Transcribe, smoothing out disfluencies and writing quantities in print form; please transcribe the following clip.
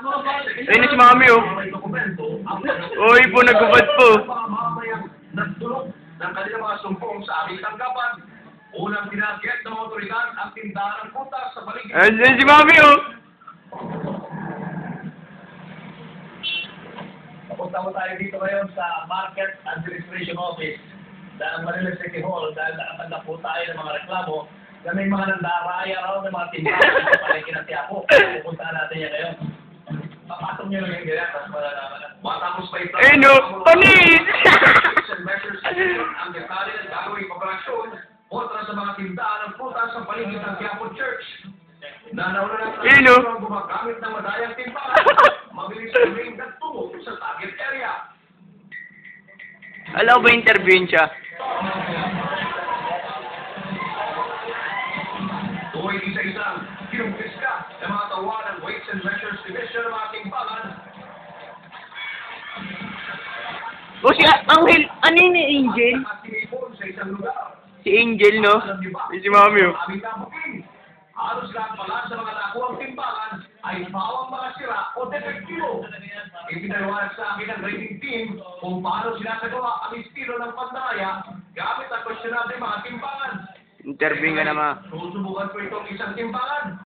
Ayun na si Mami, oh. Uy po, nagubad po. Nagtulog ng kanilang mga sumpong sa aming tanggapan. Unang tinagyan ng mga otoridad ang tindahan ng putas sa paligid. Ayun si Mami, oh. Papunta mo tayo dito ngayon sa Market Administration Office ng Manila City Hall dahil nakatanggap po tayo ng mga reklamo na may mga nandaraya raw ng mga tindahan sa paligid ng Tiapo. Pupuntahan natin yan ngayon. Papasok nyo lang yung ganyan, tapos malalaman na. Matapos pa ito. Ayun, oh. Panis! Ang detalye ng gagawing operasyon kontra sa mga tindahan ng putas sa paligid ng Quiapo Church. Nanauna na Ayun, oh. ang gumagamit ng madayang tindahan. Mabilis na rin nagtungo sa target area. Alam ko ba interviewin siya? Tuwing isa-isang kinumpis ka ng mga tawa ng Weights and Measures Division ng mga timbangan. O si Angel, ano yun ni Angel? At tinipon sa isang lugar. Si Angel, no? Si Mami, oh. Aming nabuking. Halos lahat pala sa mga nakuhang timbangan ay pawang mga sira o defektibo. Ipinaliwanag sa akin ng rating team kung paano sinasagawa ang estilo ng pandaraya gamit ang questionable mga timbangan. Interviewin ka naman. Susubukan ko itong isang timbangan.